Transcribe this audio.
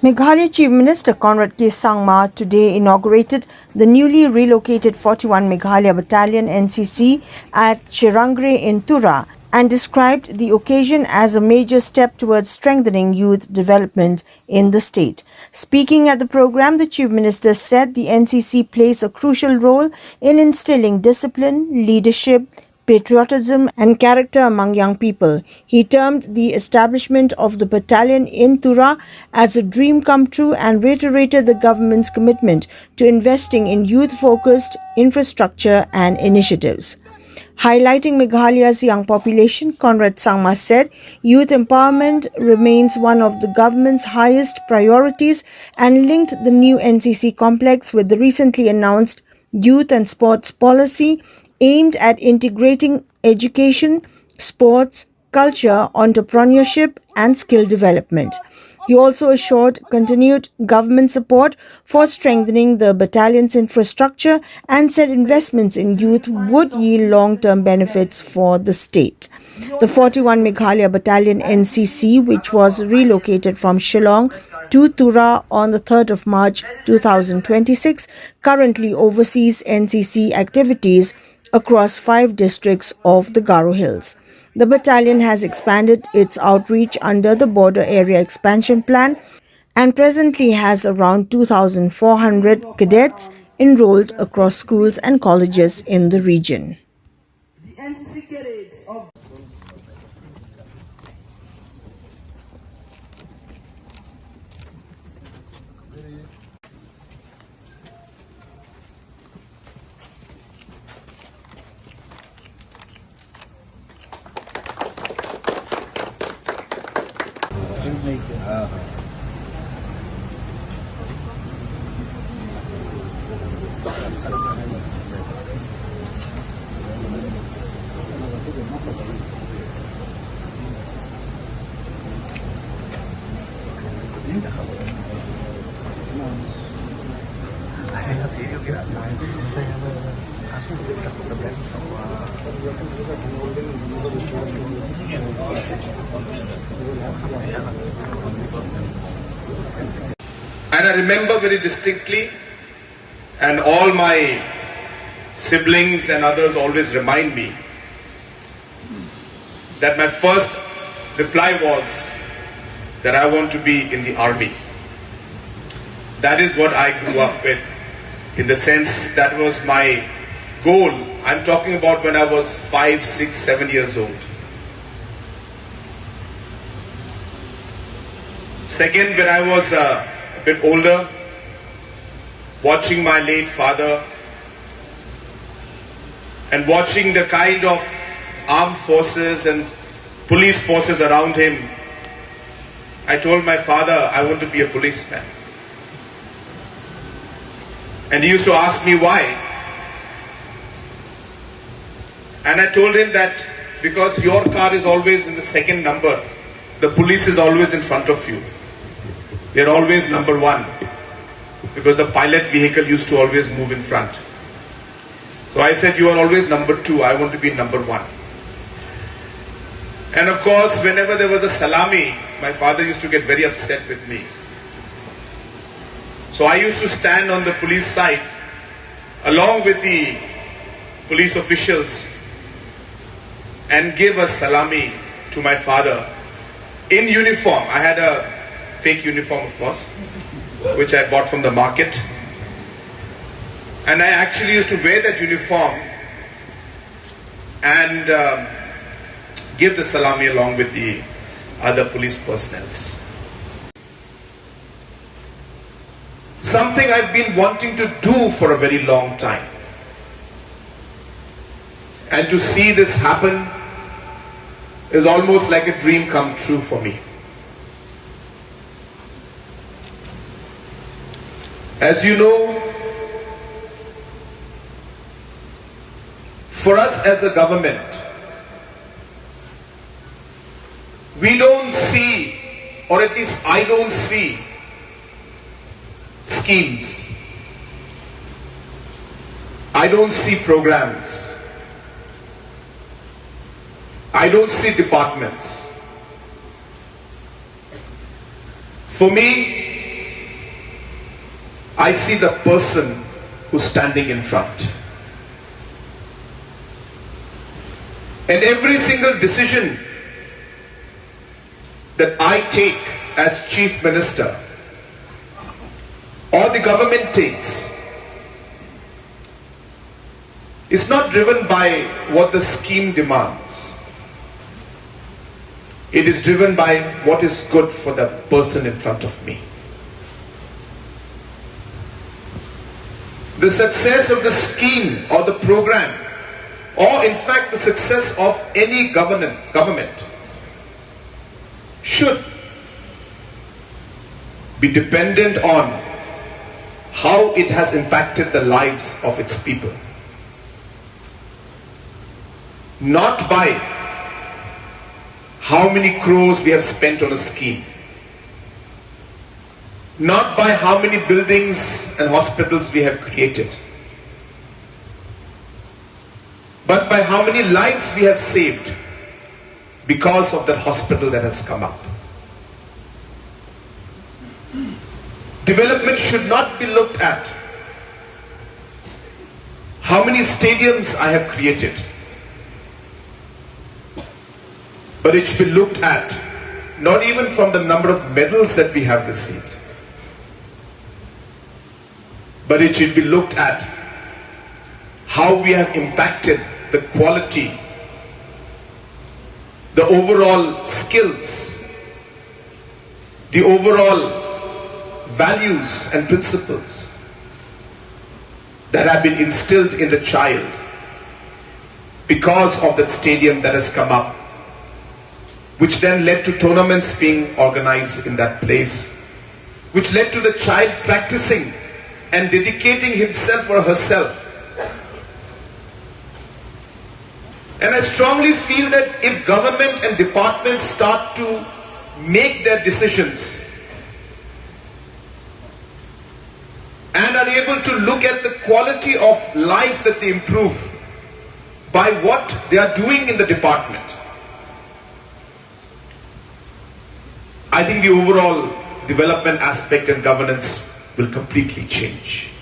Meghalaya Chief Minister Conrad Sangma today inaugurated the newly relocated 41 Meghalaya Battalion NCC at Cherangre in Tura and described the occasion as a major step towards strengthening youth development in the state. Speaking at the program, the Chief Minister said the NCC plays a crucial role in instilling discipline, leadership, patriotism and character among young people. He termed the establishment of the battalion in Tura as a dream come true and reiterated the government's commitment to investing in youth-focused infrastructure and initiatives. Highlighting Meghalaya's young population, Conrad Sangma said, youth empowerment remains one of the government's highest priorities and linked the new NCC complex with the recently announced youth and sports policy aimed at integrating education, sports, culture, entrepreneurship and skill development. He also assured continued government support for strengthening the battalion's infrastructure and said investments in youth would yield long-term benefits for the state. The 41 Meghalaya Battalion NCC, which was relocated from Shillong to Tura on the 3rd of March 2026, currently oversees NCC activities across 5 districts of the Garo Hills. The battalion has expanded its outreach under the Border Area Expansion Plan and presently has around 2,400 cadets enrolled across schools and colleges in the region. And I remember very distinctly, and all my siblings and others always remind me that my first reply was that I want to be in the army. That is what I grew up with, in the sense that was my goal. I'm talking about when I was 5, 6, 7 years old. Second, when I was a bit older, watching my late father and watching the kind of armed forces and police forces around him, I told my father I want to be a policeman. And he used to ask me why. And I told him that because your car is always in the second number, the police is always in front of you. They're always number 1, because the pilot vehicle used to always move in front. So I said, you are always number 2, I want to be number 1. And of course, whenever there was a salami, my father used to get very upset with me. So I used to stand on the police side along with the police officials and give a salami to my father in uniform. I had a fake uniform, of course, which I bought from the market. And I actually used to wear that uniform and give the salami along with the other police personnel. Something I've been wanting to do for a very long time. And to see this happen is almost like a dream come true for me. As you know, for us as a government, we don't see, or at least I don't see, schemes. I don't see programs. I don't see departments. For me, I see the person who's standing in front. And every single decision that I take as Chief Minister or the government takes is not driven by what the scheme demands. It is driven by what is good for the person in front of me. The success of the scheme or the program, or in fact the success of any government should be dependent on how it has impacted the lives of its people. Not by how many crores we have spent on a scheme. Not by how many buildings and hospitals we have created. But by how many lives we have saved because of that hospital that has come up. Development should not be looked at how many stadiums I have created, but it should be looked at not even from the number of medals that we have received, but it should be looked at how we have impacted the quality, the overall skills, the overall values and principles that have been instilled in the child because of that stadium that has come up, which then led to tournaments being organized in that place, which led to the child practicing and dedicating himself or herself. And I strongly feel that if government and departments start to make their decisions and are able to look at the quality of life that they improve by what they are doing in the department, I think the overall development aspect and governance will completely change.